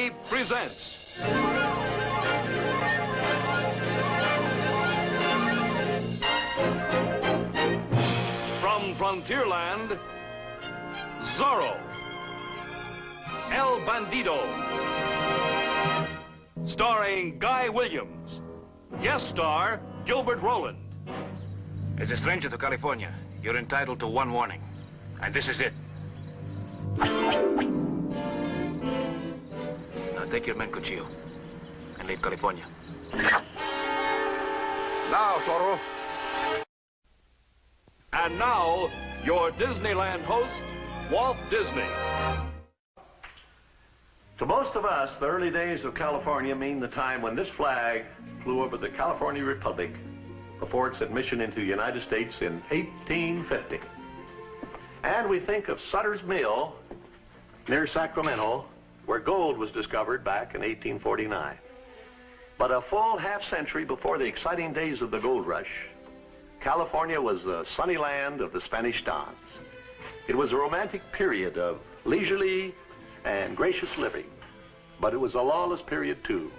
proudly presents from Frontierland, Zorro, El Bandito, starring Guy Williams, guest star Gilbert Rowland. As a stranger to California, you're entitled to one warning, and this is it. Now take your men, Cuchillo, and leave California. Now, Zorro. And now, your Disneyland host, Walt Disney. To most of us, the early days of California mean the time when this flag flew over the California Republic before its admission into the United States in 1850. And we think of Sutter's Mill near Sacramento, where gold was discovered back in 1849. But a full half-century before the exciting days of the gold rush, California was the sunny land of the Spanish dons. It was a romantic period of leisurely and gracious living, but it was a lawless period too.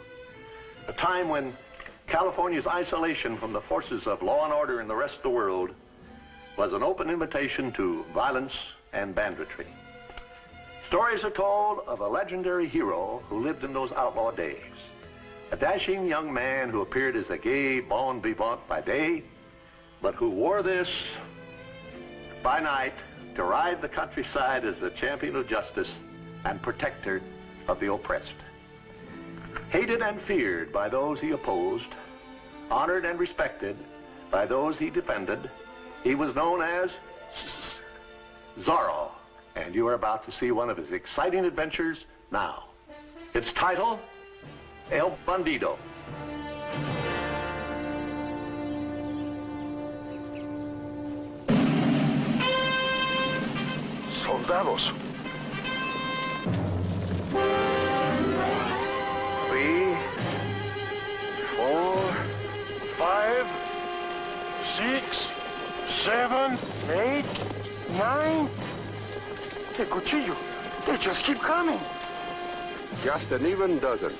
A time when California's isolation from the forces of law and order in the rest of the world was an open invitation to violence and banditry. Stories are told of a legendary hero who lived in those outlaw days. A dashing young man who appeared as a gay bon vivant by day, but who wore this by night to ride the countryside as the champion of justice and protector of the oppressed. Hated and feared by those he opposed, honored and respected by those he defended, he was known as Zorro, and you are about to see one of his exciting adventures now. Its title, El Bandito. Soldados. 3, 4, 5, 6, 7, 8, 9. Hey, Cuchillo, they just keep coming. Just an even dozen.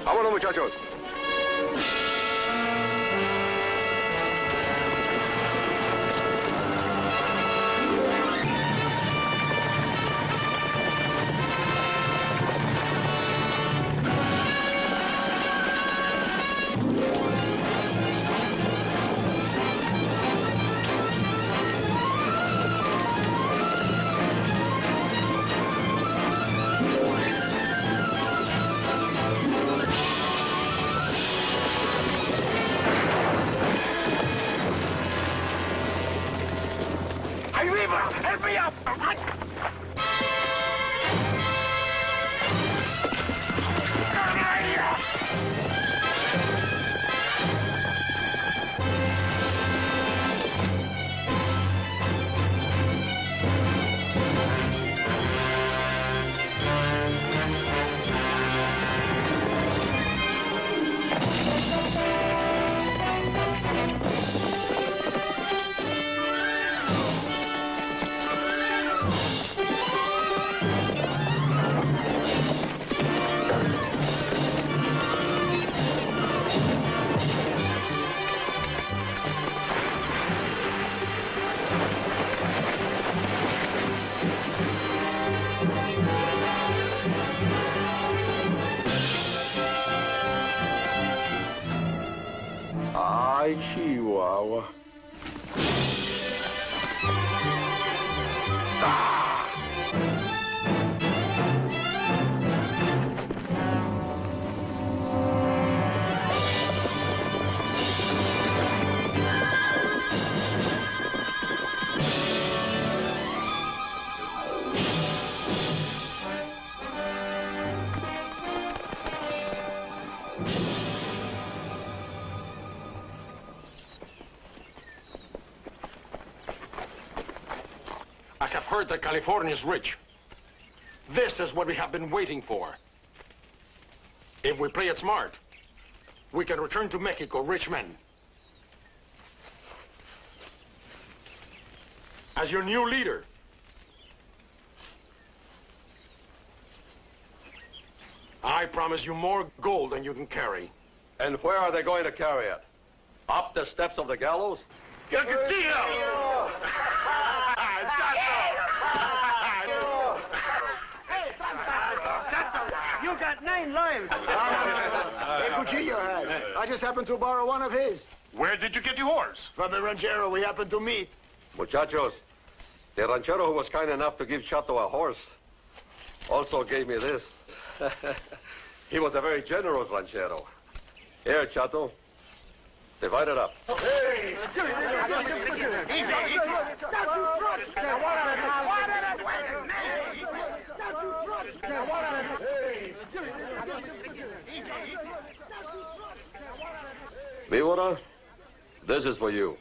Vámonos, muchachos. Help me up! Ay, Chihuahua. I have heard that California is rich. This is what we have been waiting for. If we play it smart, we can return to Mexico rich men. As your new leader, promise you more gold than you can carry. And where are they going to carry it? Up the steps of the gallows? You got 9 lives. Hey, Cuchillo has. I just happened to borrow one of his. Where did you get your horse? From the ranchero we happened to meet. Muchachos, the ranchero who was kind enough to give Chato a horse also gave me this. He was a very generous ranchero. Here, Chato. Divide it up. Hey! Víbora, this is for you.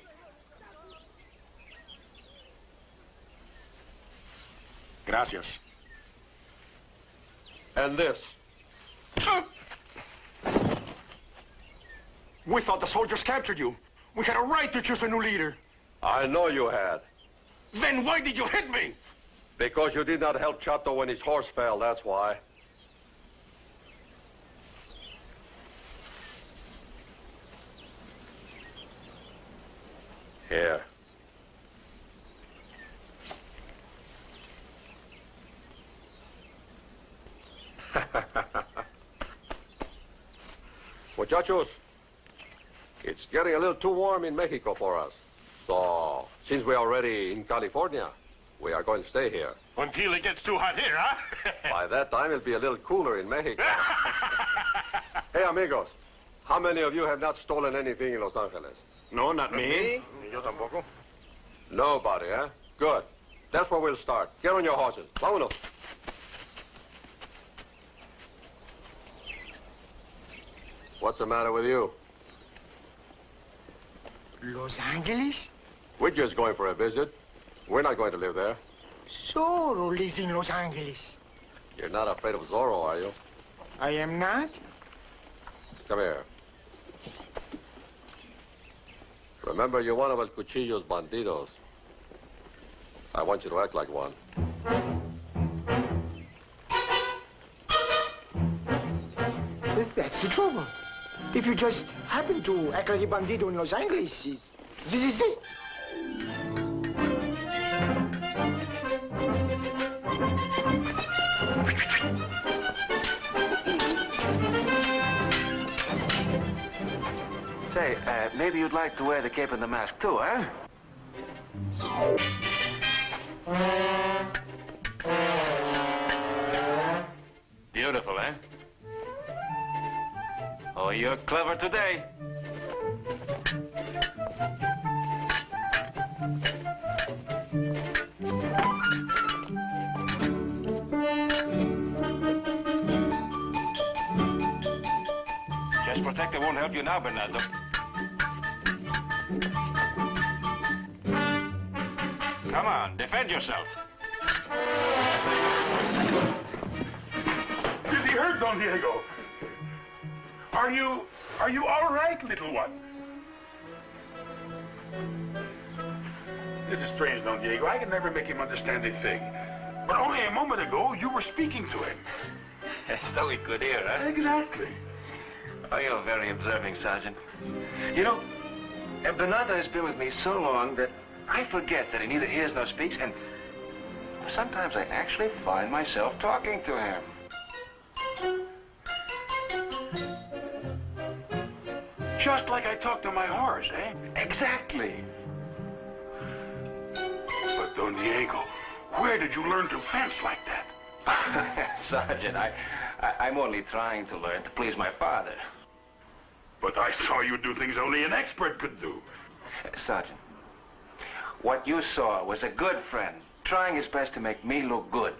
Gracias. And this. We thought the soldiers captured you. We had a right to choose a new leader. I know you had. Then why did you hit me? Because you did not help Chato when his horse fell, that's why. Here. Muchachos, it's getting a little too warm in Mexico for us. So, since we're already in California, we are going to stay here. Until it gets too hot here, huh? By that time, it'll be a little cooler in Mexico. Hey, amigos, how many of you have not stolen anything in Los Angeles? No, not me. Yo tampoco. Nobody, huh? Good. That's where we'll start. Get on your horses. Vámonos. What's the matter with you? Los Angeles? We're just going for a visit. We're not going to live there. Zorro lives in Los Angeles. You're not afraid of Zorro, are you? I am not. Come here. Remember, you're one of El Cuchillo's banditos. I want you to act like one. But that's the trouble. If you just happen to act like a bandito in Los Angeles, this is it. Say, maybe you'd like to wear the cape and the mask too, huh? Beautiful, eh? Oh, you're clever today. Just protector won't help you now, Bernardo. Come on, defend yourself. Is he hurt, Don Diego? Are you all right, little one? It is strange, Don Diego. I can never make him understand a thing. But only a moment ago, you were speaking to him. So we could hear, huh? Exactly. Oh, you're very observing, Sergeant. You know, Bernardo has been with me so long that I forget that he neither hears nor speaks, and sometimes I actually find myself talking to him. Just like I talk to my horse, eh? Exactly. But, Don Diego, where did you learn to fence like that? Sergeant, I'm only trying to learn to please my father. But I saw you do things only an expert could do. Sergeant, what you saw was a good friend trying his best to make me look good.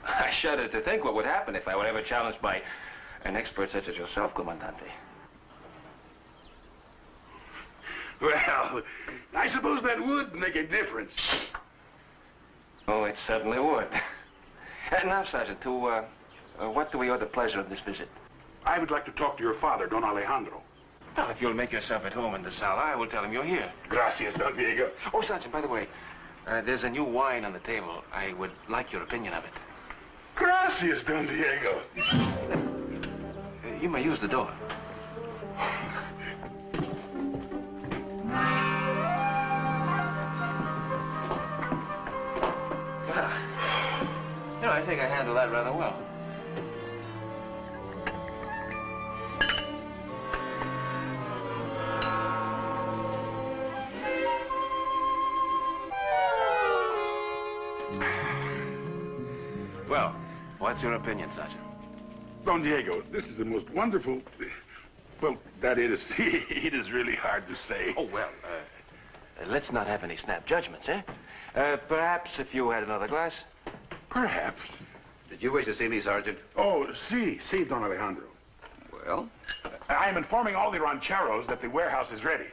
I shudder to think what would happen if I were ever challenged by an expert such as yourself, Comandante. Well, I suppose that would make a difference. Oh, it certainly would. Now, Sergeant, to what do we owe the pleasure of this visit? I would like to talk to your father, Don Alejandro. Well, if you'll make yourself at home in the sala, I will tell him you're here. Gracias, Don Diego. Oh, Sergeant, by the way, there's a new wine on the table. I would like your opinion of it. Gracias, Don Diego. You may use the door. You know, I think I handled that rather well. Well, what's your opinion, Sergeant? Don Diego, this is the most wonderful... Well, that is... it is really hard to say. Oh, well, let's not have any snap judgments, eh? Perhaps if you had another glass? Perhaps. Did you wish to see me, Sergeant? Oh, si, Don Alejandro. Well? I am informing all the rancheros that the warehouse is ready.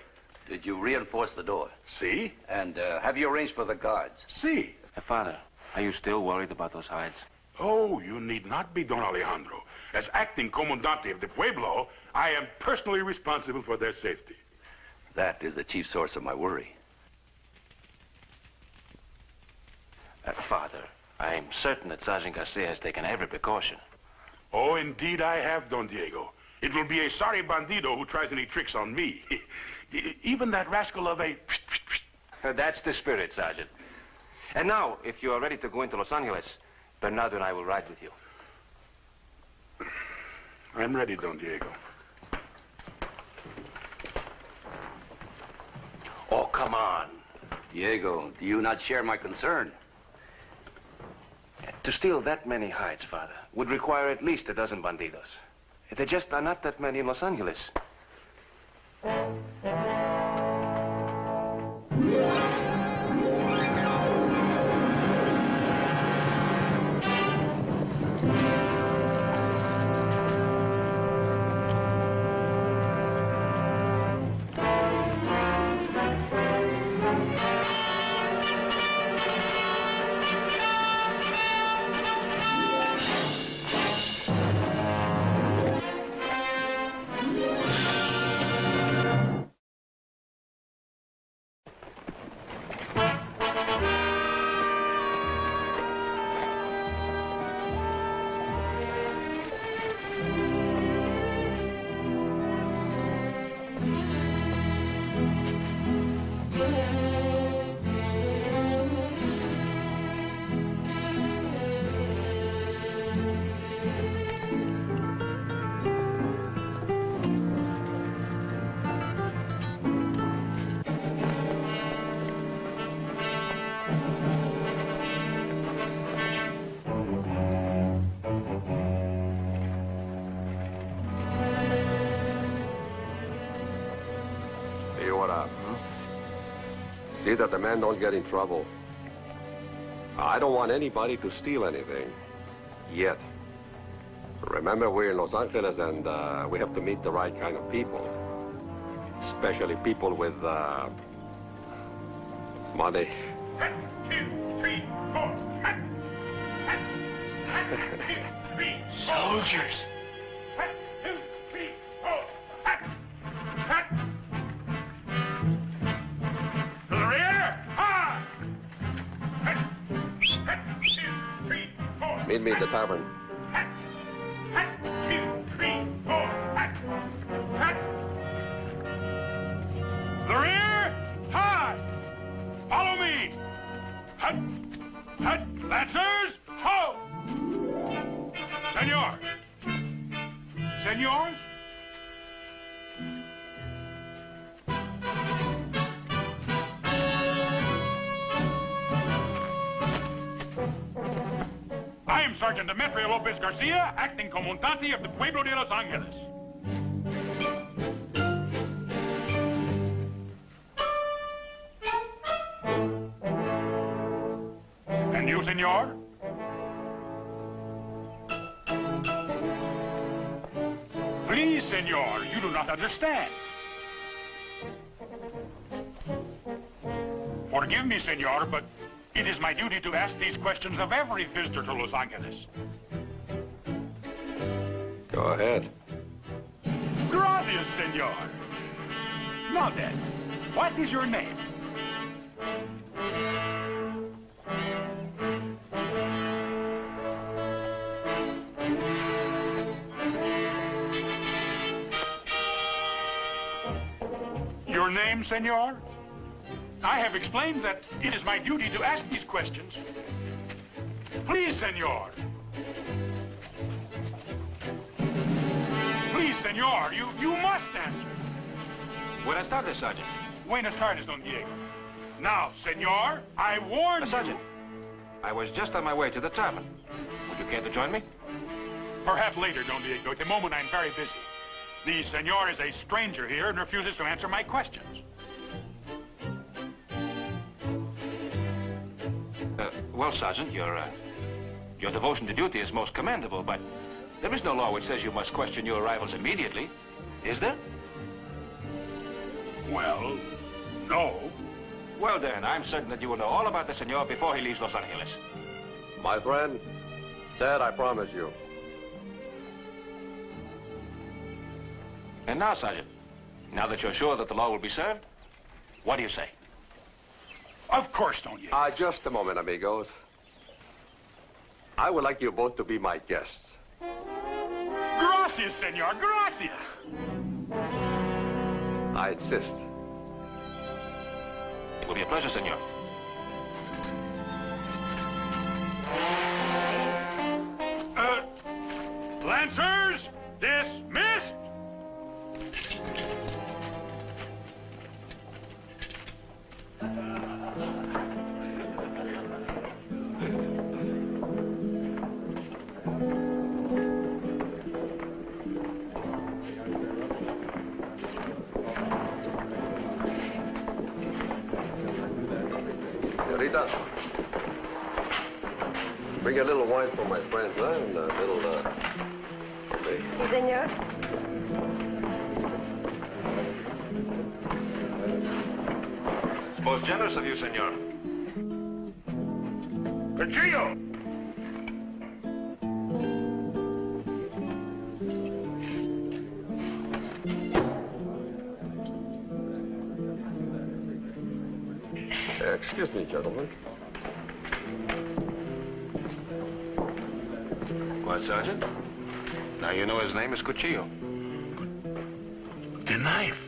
Did you reinforce the door? Si? And have you arranged for the guards? Si. Father, are you still worried about those hides? Oh, you need not be, Don Alejandro. As acting comandante of the Pueblo, I am personally responsible for their safety. That is the chief source of my worry. Father, I'm certain that Sergeant Garcia has taken every precaution. Oh, indeed I have, Don Diego. It will be a sorry bandito who tries any tricks on me. Even that rascal of a... That's the spirit, Sergeant. And now, if you are ready to go into Los Angeles, Bernardo and I will ride with you. I'm ready, Don Diego. Oh, come on. Diego, do you not share my concern? To steal that many hides, Father, would require at least a dozen bandidos. There just are not that many in Los Angeles. See that the man don't get in trouble. I don't want anybody to steal anything. Yet. Remember, we're in Los Angeles and we have to meet the right kind of people. Especially people with money. 1, 2, 3, 4. 1, 2, 3, 4. Soldiers. 1, 2, 3, 4. To the rear! Ha! 1, 2, 3, 4. Meet me at the tavern. 1, 2, 3, 4. The rear! High! Follow me! Hut! Hut! Lancers! Ho! Senor! Senors? I am Sergeant Demetrio Lopez Garcia, acting comandante of the Pueblo de Los Angeles. And you, senor? Please, senor, you do not understand. Forgive me, senor, but it is my duty to ask these questions of every visitor to Los Angeles. Go ahead. Gracias, senor. Now then, what is your name? Your name, senor? I have explained that it is my duty to ask these questions. Please, senor. Please, senor, you must answer. Buenas tardes, Sergeant. Buenas tardes, Don Diego. Now, senor, I warn you. Sergeant, I was just on my way to the tavern. Would you care to join me? Perhaps later, Don Diego. At the moment, I'm very busy. The senor is a stranger here and refuses to answer my questions. Well, Sergeant, your devotion to duty is most commendable, but there is no law which says you must question your rivals immediately, is there? Well, no. Well, then, I'm certain that you will know all about the senor before he leaves Los Angeles. My friend, that I promise you. And now, Sergeant, now that you're sure that the law will be served, what do you say? Of course, Don Diego. Just a moment, amigos. I would like you both to be my guests. Gracias, senor, gracias. I insist. It will be a pleasure, senor. Lancers, dismissed. Rita, bring a little wine for my friends, huh? And a little, for me. Sí, señor. It's most generous of you, senor. Cuchillo! Excuse me, gentlemen. What, Sergeant? Now you know his name is Cuchillo. The knife.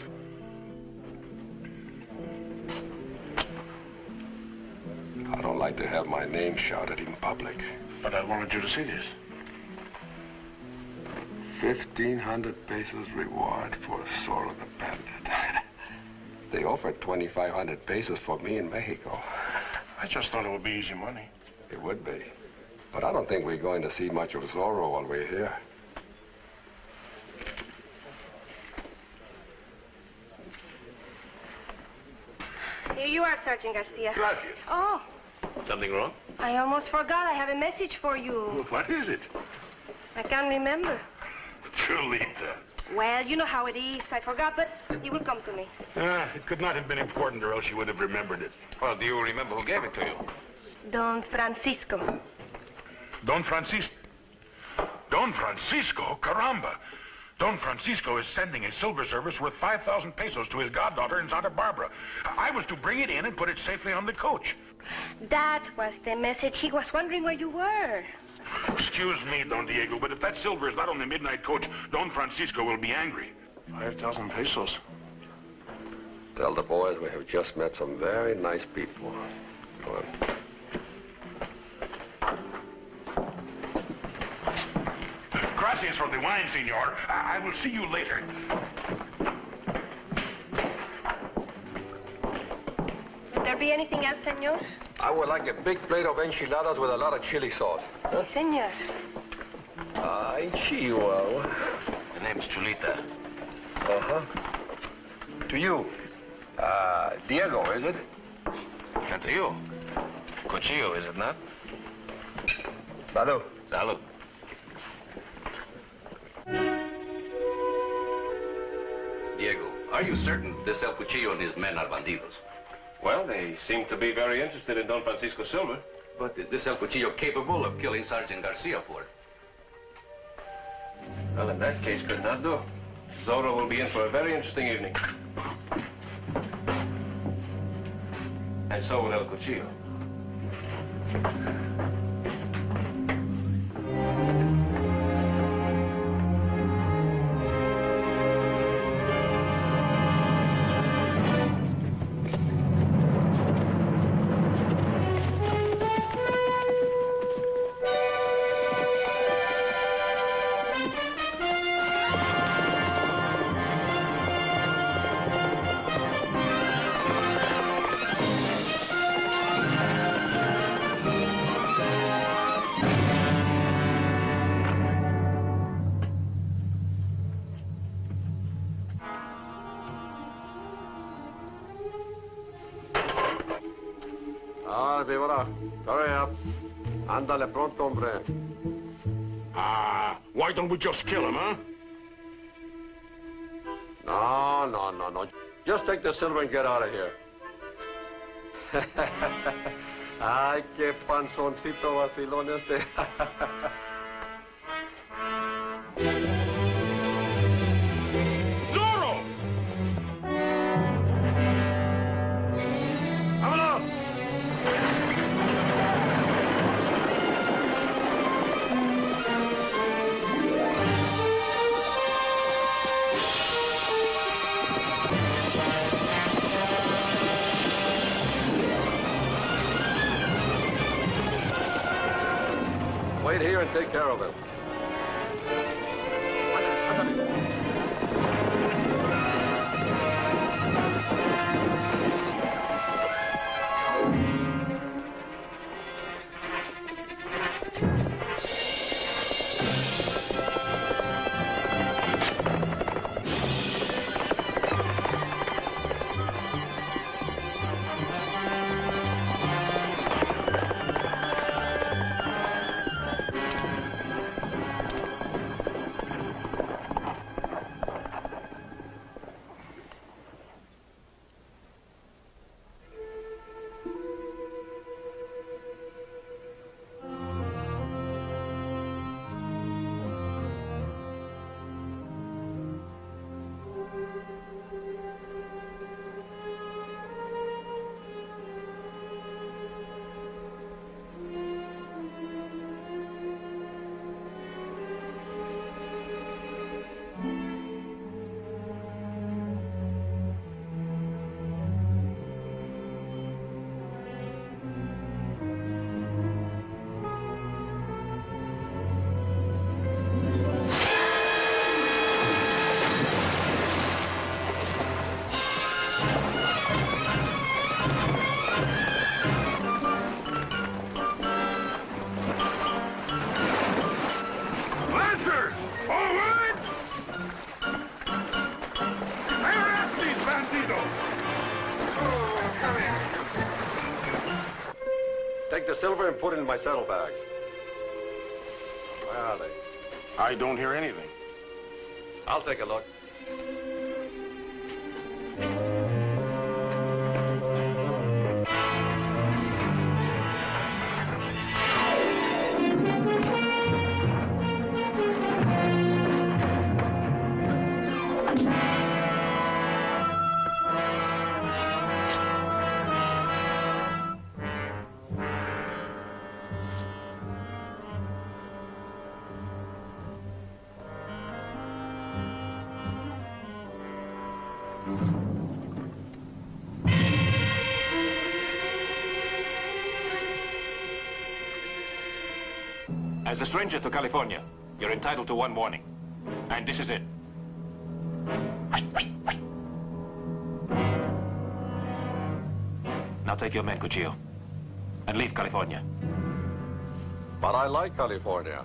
I don't like to have my name shouted in public. But I wanted you to see this. 1,500 pesos reward for Zorro the Bandit. They offered 2,500 pesos for me in Mexico. I just thought it would be easy money. It would be. But I don't think we're going to see much of Zorro while we're here. Here you are, Sergeant Garcia. Gracias. Oh, Something wrong? I almost forgot. I have a message for you. What is it? I can't remember. Chulita. Well, you know how it is. I forgot, but it will come to me. It could not have been important, or else you would have remembered it. Well, do you remember who gave it to you? Don Francisco. Don Francisco. Don Francisco? Caramba. Don Francisco is sending a silver service worth 5,000 pesos to his goddaughter in Santa Barbara. I was to bring it in and put it safely on the coach. That was the message. He was wondering where you were. Excuse me, Don Diego, but if that silver is not on the midnight coach, Don Francisco will be angry. 5,000 pesos. Tell the boys we have just met some very nice people. Go on. Gracias for the wine, senor. I will see you later. Would there be anything else, senor? I would like a big plate of enchiladas with a lot of chili sauce. Sí, senor. Ay, Chihuahua. The name's Chulita. Uh-huh. To you. Diego, is it? And to you. Cuchillo, is it not? Salud. Salud. Diego, are you certain this El Cuchillo and his men are bandidos? Well, they seem to be very interested in Don Francisco Silva. But is this El Cuchillo capable of killing Sergeant Garcia for it? Well, in that case, Bernardo, Zorro will be in for a very interesting evening. And so will El Cuchillo. Ah, vivará. Hurry up. Ándale pronto, hombre. Why don't we just kill him, huh? No. Just take the silver and get out of here. Ay, qué panzoncito vacilón ese. Zorro! ¡Vámonos! Wait here and take care of him. Lancers! Forward! Harass these banditos! Oh, come here. Take the silver and put it in my saddlebag. Where are they? I don't hear anything. I'll take a look. As a stranger to California, you're entitled to one warning. And this is it. Now take your men, Cuchillo, and leave California. But I like California.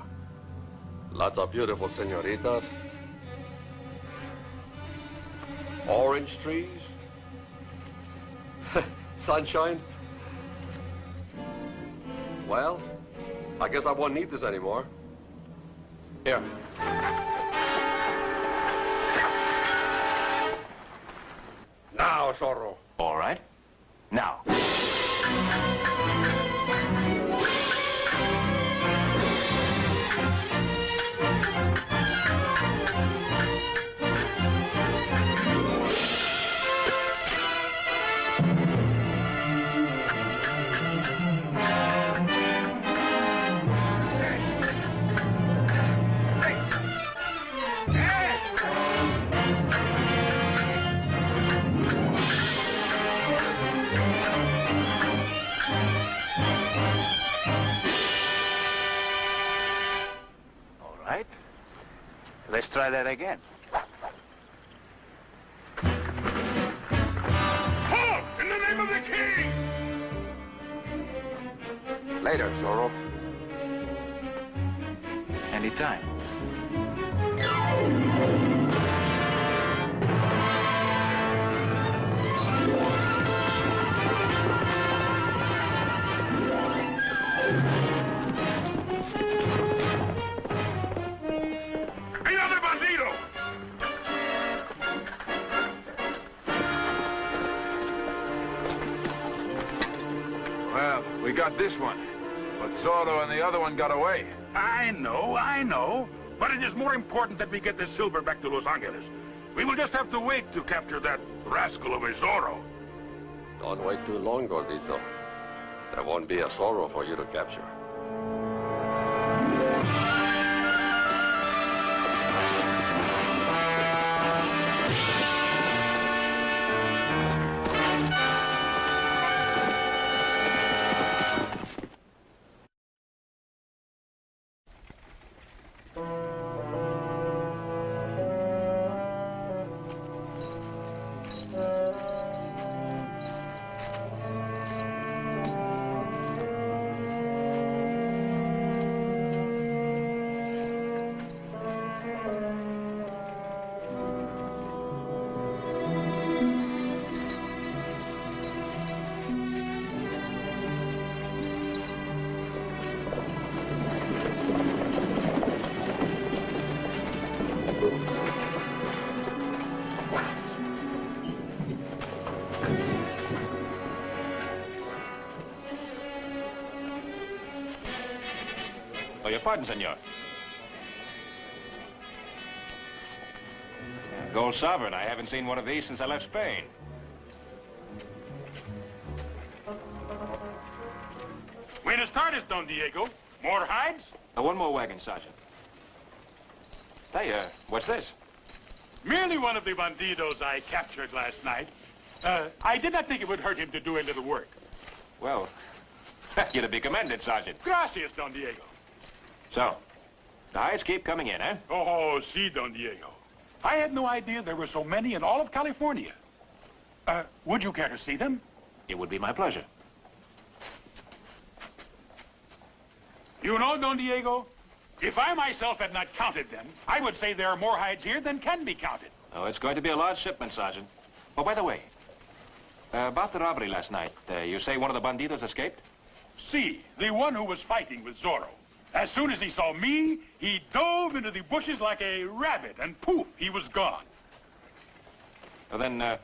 Lots of beautiful senoritas. Orange trees. Sunshine. Well, I guess I won't need this anymore. Here. Now, Zorro. All right. Now. Let's try that again. Halt! In the name of the king! Later, Zorro. Anytime. We got this one, but Zorro and the other one got away. I know. But it is more important that we get this silver back to Los Angeles. We will just have to wait to capture that rascal of a Zorro. Don't wait too long, Gordito. There won't be a Zorro for you to capture. Oh, your pardon, senor. Gold sovereign. I haven't seen one of these since I left Spain. Buenas tardes, Don Diego. More hides? One more wagon, Sergeant. Hey, what's this? Merely one of the bandidos I captured last night. I did not think it would hurt him to do a little work. Well, you're to be commended, Sergeant. Gracias, Don Diego. So, the hides keep coming in, eh? Oh, si, Don Diego. I had no idea there were so many in all of California. Would you care to see them? It would be my pleasure. You know, Don Diego, if I myself had not counted them, I would say there are more hides here than can be counted. Oh, it's going to be a large shipment, Sergeant. Oh, by the way, about the robbery last night, you say one of the bandidos escaped? Si, the one who was fighting with Zorro. As soon as he saw me, he dove into the bushes like a rabbit, and poof, he was gone. Well, then,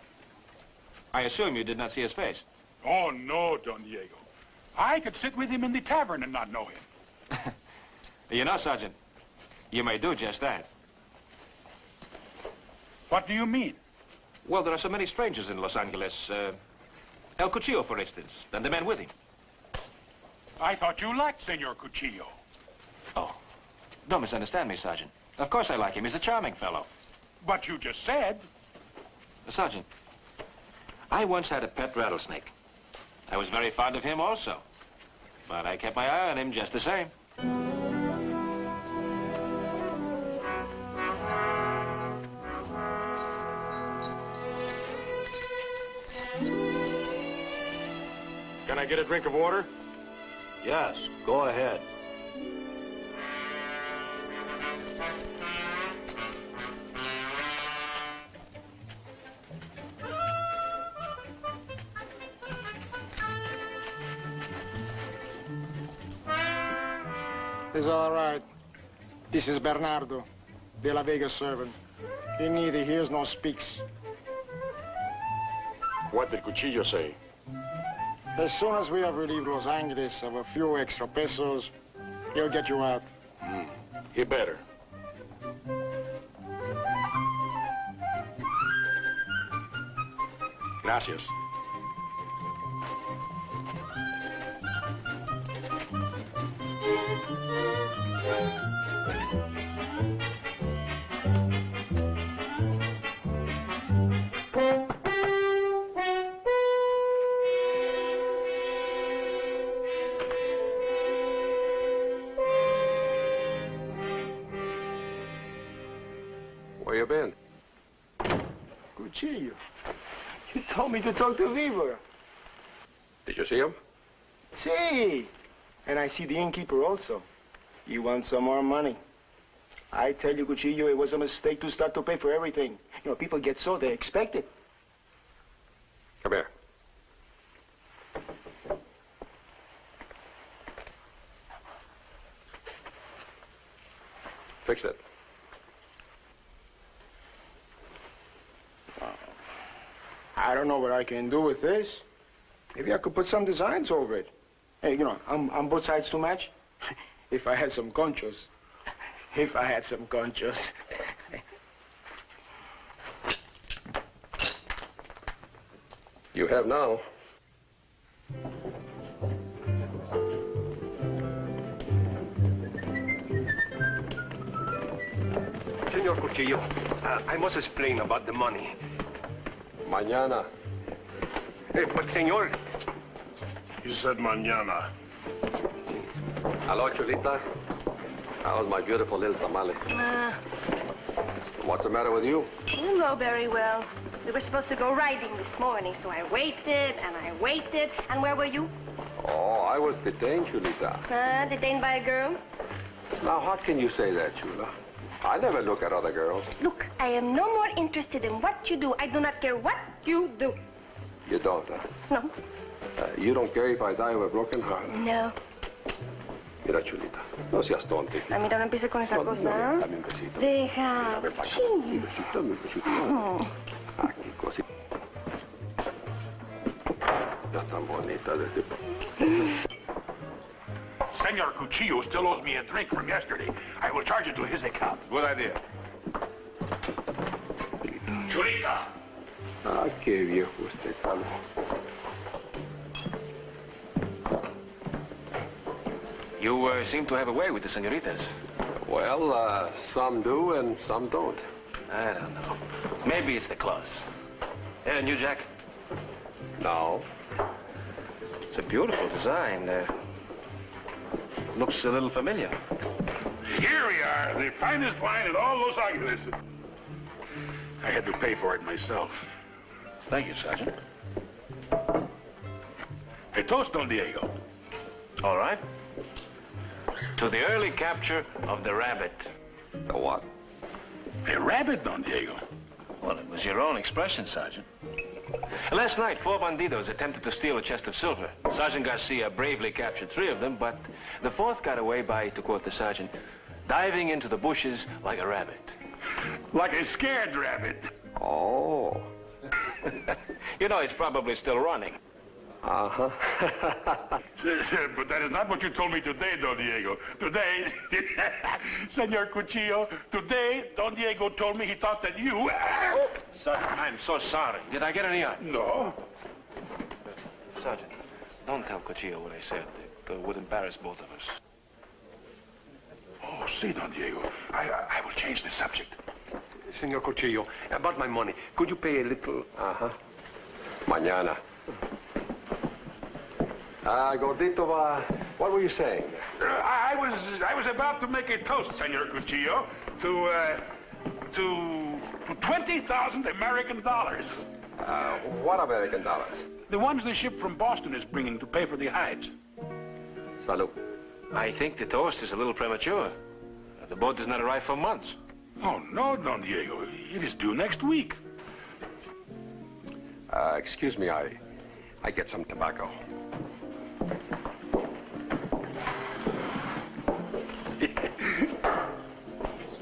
I assume you did not see his face. Oh, no, Don Diego. I could sit with him in the tavern and not know him. You know, Sergeant, you may do just that. What do you mean? Well, there are so many strangers in Los Angeles. El Cuchillo, for instance, and the men with him. I thought you liked Senor Cuchillo. Oh, don't misunderstand me, Sergeant. Of course I like him. He's a charming fellow. But you just said... Sergeant, I once had a pet rattlesnake. I was very fond of him also. But I kept my eye on him just the same. Can I get a drink of water? Yes, go ahead. It's all right. This is Bernardo, De La Vega's servant. He neither hears nor speaks. What did Cuchillo say? As soon as we have relieved Los Angeles of a few extra pesos, he'll get you out. He better. Gracias. Where you been? Cuchillo, you told me to talk to Viva. Did you see him? See, and I see the innkeeper also. He wants some more money. I tell you, Cuchillo, it was a mistake to start to pay for everything. You know, people get so, they expect it. Come here. Fix it. I don't know what I can do with this. Maybe I could put some designs over it. Hey, you know, I'm both sides to match. If I had some conchos. If I had some conchos. You have now. Senor Cuchillo, I must explain about the money. Mañana. But, senor... You said mañana. Hello, Chulita. How's my beautiful little tamale? What's the matter with you? Didn't go very well. We were supposed to go riding this morning, so I waited and I waited. And where were you? Oh, I was detained, Chulita. Detained by a girl? Now, how can you say that, Chula? I never look at other girls. Look, I am no more interested in what you do. I do not care what you do. You don't, huh? No. You don't care if I die of a broken heart? No. Mira, Chulita, no seas tonta. A mí no empieces con esa cosa. Dame un besito. Deja. Dame Sí. un besito, un besito. Aquí, cosita. Ya tan bonita de ese... Senor Cuchillo still owes me a drink from yesterday. I will charge it to his account. Good idea. Chulita! Ah, qué viejo este calvo. You seem to have a way with the senoritas. Well, some do and some don't. I don't know. Maybe it's the clothes. And you, Jack? No. It's a beautiful design. Looks a little familiar. Here we are, the finest wine in all Los Angeles. I had to pay for it myself. Thank you, Sergeant. A toast, Don Diego. All right. To the early capture of the rabbit. The what? A rabbit, Don Diego? Well, it was your own expression, Sergeant. Last night, 4 banditos attempted to steal a chest of silver. Sergeant Garcia bravely captured 3 of them, but the 4th got away by, to quote the sergeant, diving into the bushes like a rabbit. Like a scared rabbit. Oh. You know, it's probably still running. Uh-huh. But that is not what you told me today, Don Diego. Today, Senor Cuchillo, today, Don Diego told me he thought that you... Sergeant, I'm so sorry. Did I get any out? No. Sergeant, don't tell Cuchillo what I said. It would embarrass both of us. Oh, see, Don Diego, I will change the subject. Senor Cuchillo, about my money, could you pay a little... Uh-huh. Mañana. Gordito, what were you saying? I was about to make a toast, Senor Cuchillo, to 20,000 American dollars. What American dollars? The ones the ship from Boston is bringing to pay for the hides. Salud. I think the toast is a little premature. The boat does not arrive for months. Oh, no, Don Diego. It is due next week. Excuse me, I get some tobacco.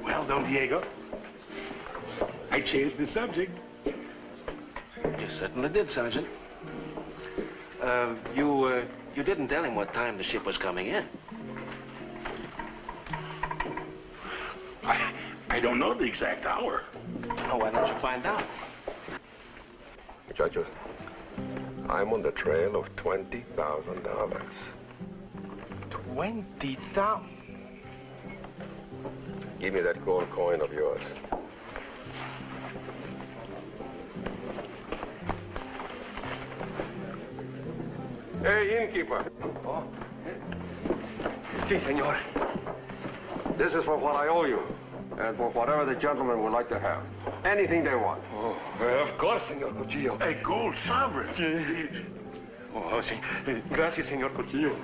Well, Don Diego, I changed the subject. You certainly did, Sergeant. You didn't tell him what time the ship was coming in. I don't know the exact hour. Oh, why don't you find out? Muchachos, I'm on the trail of $20,000. 20,000? Give me that gold coin of yours. Hey, innkeeper. Oh. Si, senor. This is for what I owe you, and for whatever the gentlemen would like to have. Anything they want. Oh, of course, Senor Cuchillo. A gold sovereign. Oh, sí. Gracias, Senor Cuchillo.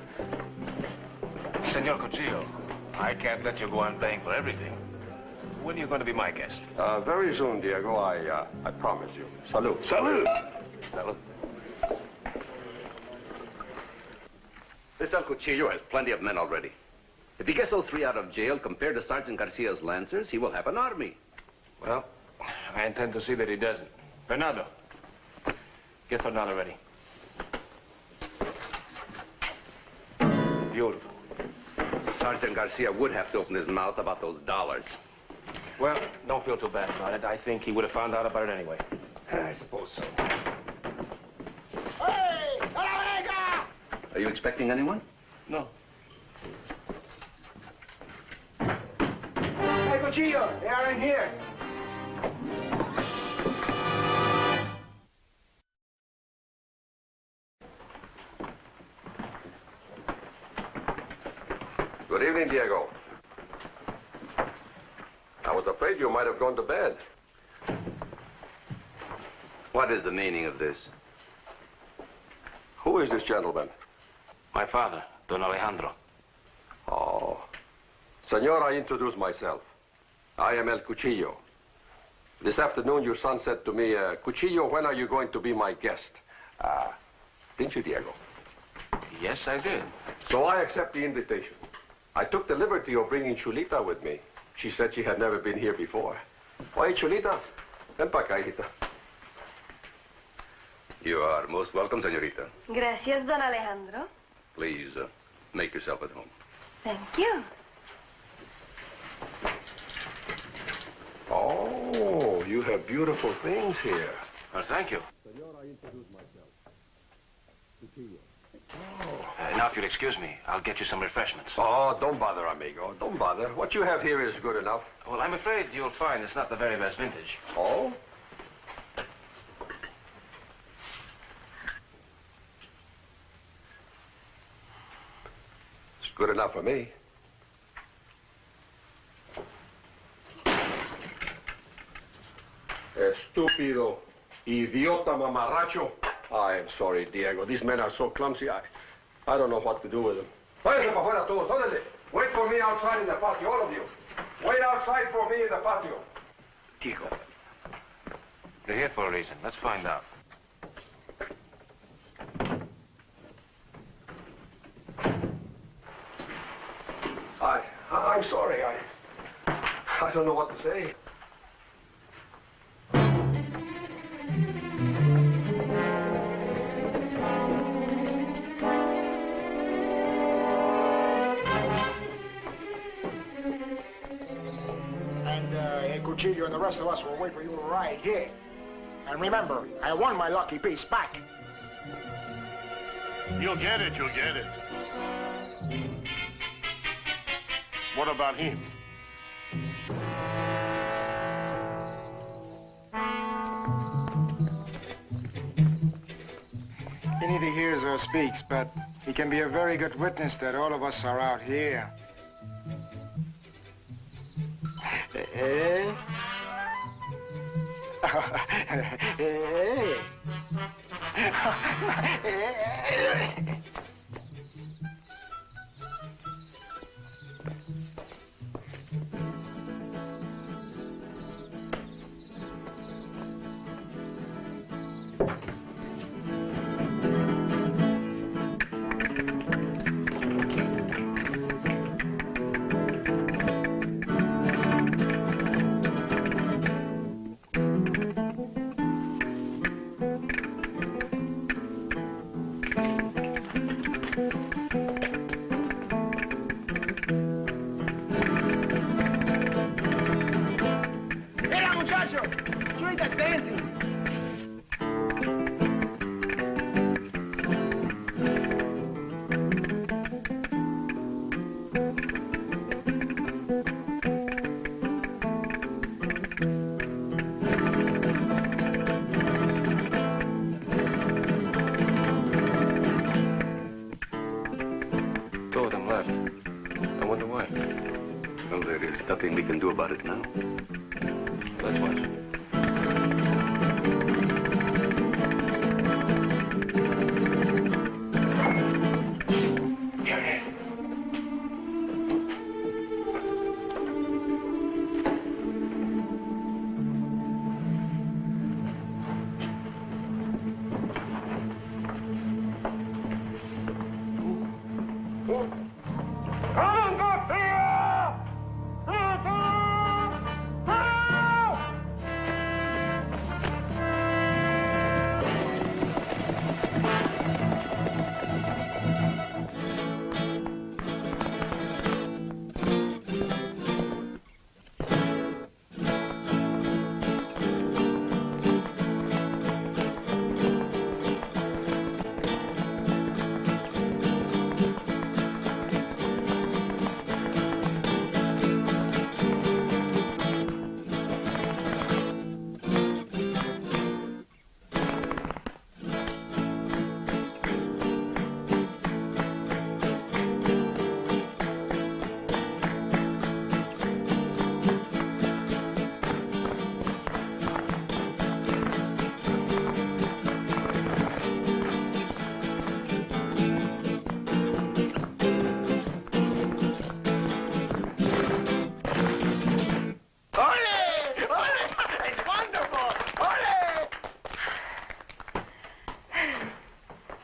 Senor Cuchillo, I can't let you go on paying for everything. When are you going to be my guest? Very soon, Diego. I promise you. Salud. Salud. Salud. This El Cuchillo has plenty of men already. If he gets those 3 out of jail, compared to Sergeant Garcia's Lancers, he will have an army. Well, I intend to see that he doesn't. Bernardo, get Fernando ready. beautiful. Sergeant Garcia would have to open his mouth about those dollars. Well, don't feel too bad about it. I think he would have found out about it anyway. I suppose so. Hey! Alavenga! Are you expecting anyone? No. Hey, Cuchillo, they are in here. Good evening, Diego. I was afraid you might have gone to bed. What is the meaning of this? Who is this gentleman? My father, Don Alejandro. Oh. Senor, I introduce myself. I am El Cuchillo. This afternoon, your son said to me, Cuchillo, when are you going to be my guest? Didn't you, Diego? Yes, I did. So I accept the invitation. I took the liberty of bringing Chulita with me. She said she had never been here before. Oye, Chulita, ven pa' acá, hijita. You are most welcome, señorita. Gracias, Don Alejandro. Please, make yourself at home. Thank you. Oh, you have beautiful things here. Well, thank you. Senor, I introduce myself. Cuchillo. Now, if you'll excuse me, I'll get you some refreshments. Oh, don't bother, amigo. Don't bother. What you have here is good enough. Well, I'm afraid you'll find it's not the very best vintage. Oh? It's good enough for me. Estúpido, idiota, mamarracho. I am sorry, Diego. These men are so clumsy. I don't know what to do with them. Váyanse para afuera todos, órale. Wait for me outside in the patio, all of you. Wait outside for me in the patio. Diego. They're here for a reason. Let's find out. I'm sorry. I don't know what to say. Cuchillo and the rest of us will wait for you to ride here. And remember, I won my lucky piece back. You'll get it, you'll get it. What about him? He neither hears or speaks, but he can be a very good witness that all of us are out here. Eh? Nothing we can do about it now. Let's watch. Here it is.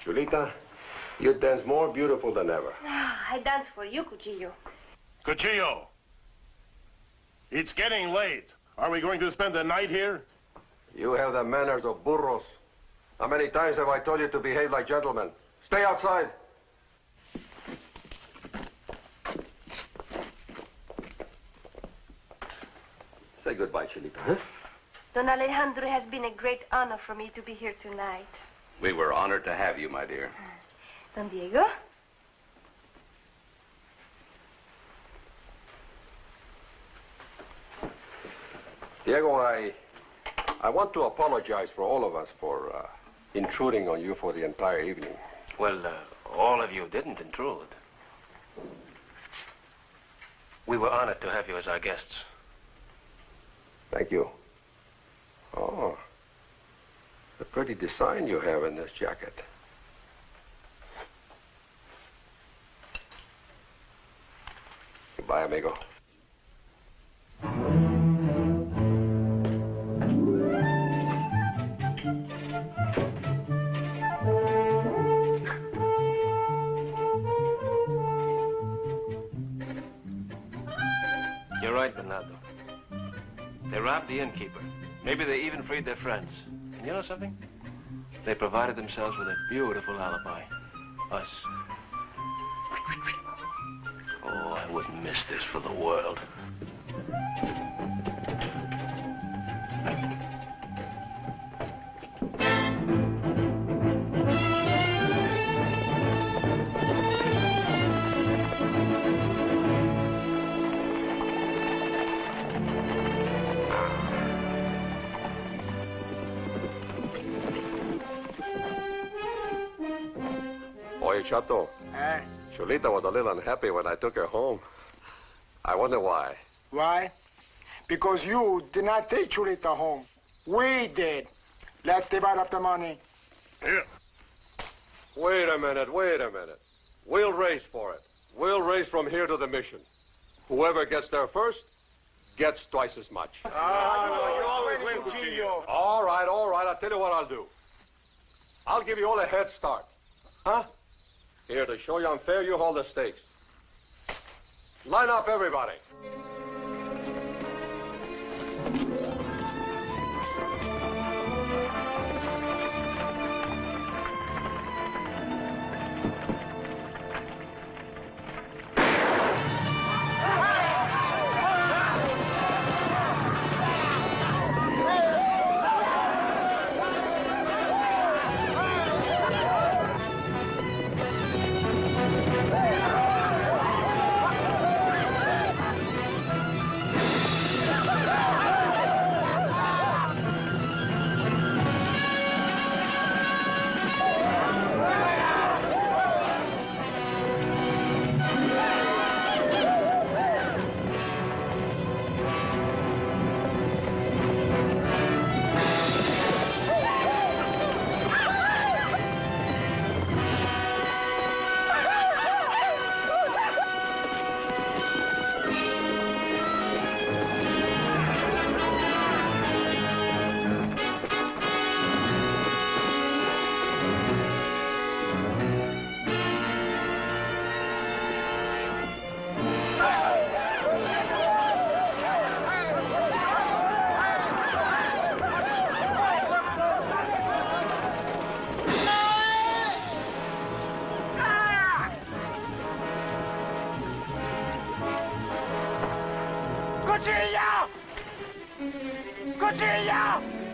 Chulita, you dance more beautiful than ever. I dance for you, Cuchillo. Cuchillo, it's getting late. Are we going to spend the night here? You have the manners of burros. How many times have I told you to behave like gentlemen? Stay outside. Say goodbye, Chulita, huh? Don Alejandro, it has been a great honor for me to be here tonight. We were honored to have you, my dear. Don Diego? Diego, I want to apologize for all of us for intruding on you for the entire evening. Well, all of you didn't intrude. We were honored to have you as our guests. Thank you. Oh, a pretty design you have in this jacket. Goodbye, amigo. You're right, Bernardo. They robbed the innkeeper. Maybe they even freed their friends. And you know something? They provided themselves with a beautiful alibi. Us. Oh, I wouldn't miss this for the world. Oye, Chato. Chulita was a little unhappy when I took her home. I wonder why. Why? Because you did not take Chulita home. We did. Let's divide up the money. Here. Wait a minute. We'll race for it. We'll race from here to the mission. Whoever gets there first gets twice as much. You always win, Cuchillo. All right. I'll tell you what I'll do. I'll give you all a head start. Huh? Here, to show you I'm fair, you hold the stakes. Line up, everybody.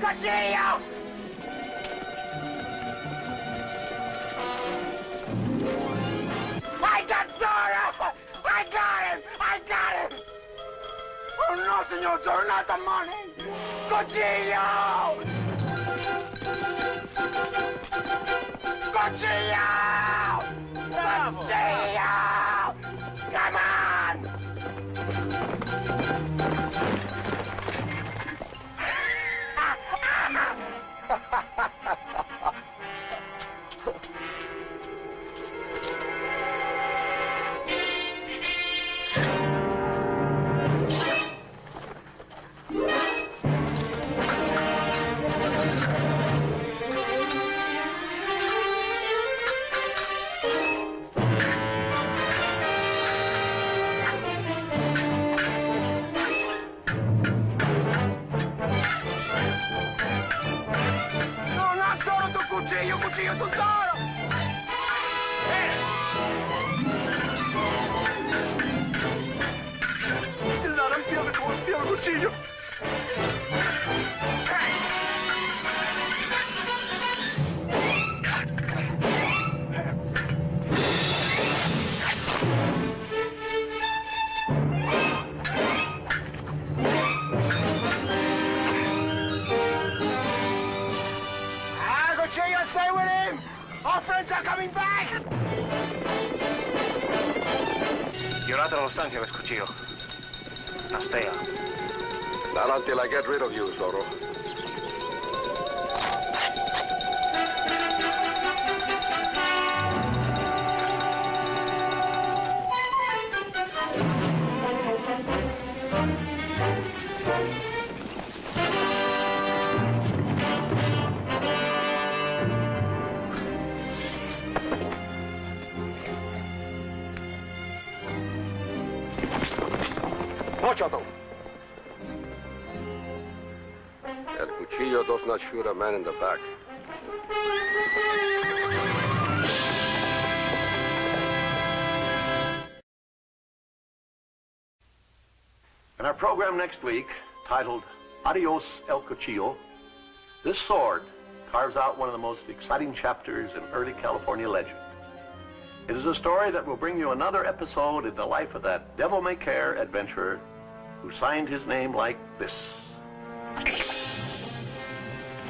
Cuchillo! I got Zorro! I got him! Oh, no, Senor Zorro, not the money! Cuchillo! Cuchillo! Cuchillo! Come on! Cuchillo, cuchillo, tu Zorro! Not unfeel como steal el cuchillo. Cuchillo, stay with him! Our friends are coming back! You're out of Los Angeles, Cuchillo. Now stay out. Not until I get rid of you, Zorro. Chato. El Cuchillo does not shoot a man in the back. In our program next week, titled Adios El Cuchillo, this sword carves out one of the most exciting chapters in early California legend. It is a story that will bring you another episode in the life of that devil-may-care adventurer who signed his name like this.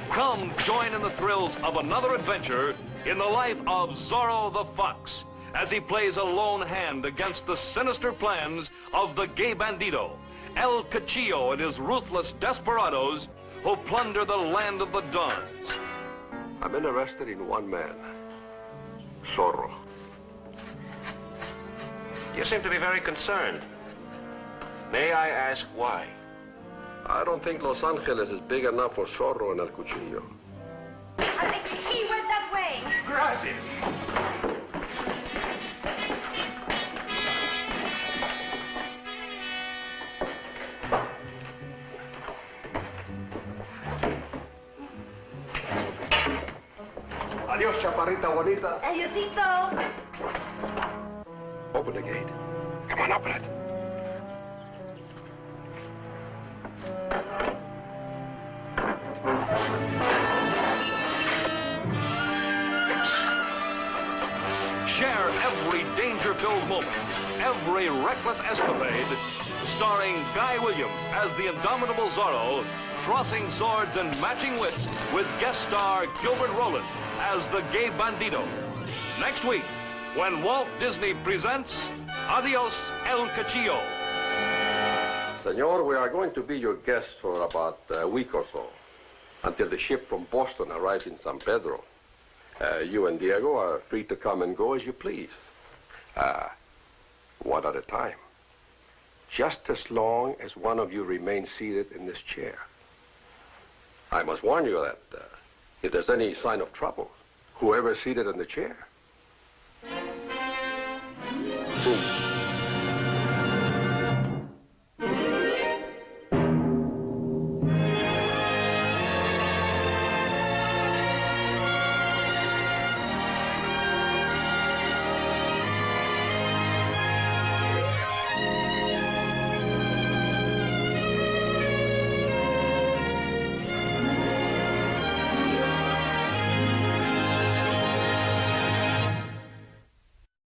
Come join in the thrills of another adventure in the life of Zorro the Fox as he plays a lone hand against the sinister plans of the gay bandito, El Cuchillo and his ruthless desperados who plunder the land of the Dons. I'm interested in one man, Zorro. You seem to be very concerned. May I ask why? I don't think Los Angeles is big enough for Zorro and El Cuchillo. He went that way. Gracias. Adios, chaparrita bonita. Adiosito. Open the gate. Come on, open it. Share every danger-filled moment, every reckless escapade, starring Guy Williams as the indomitable Zorro, crossing swords and matching wits with guest star Gilbert Rowland as the gay bandito. Next week, when Walt Disney presents Adios El Cuchillo. Senor, we are going to be your guests for about a week or so, until the ship from Boston arrives in San Pedro. You and Diego are free to come and go as you please. One at a time. Just as long as one of you remains seated in this chair. I must warn you that if there's any sign of trouble, whoever's seated in the chair, boom.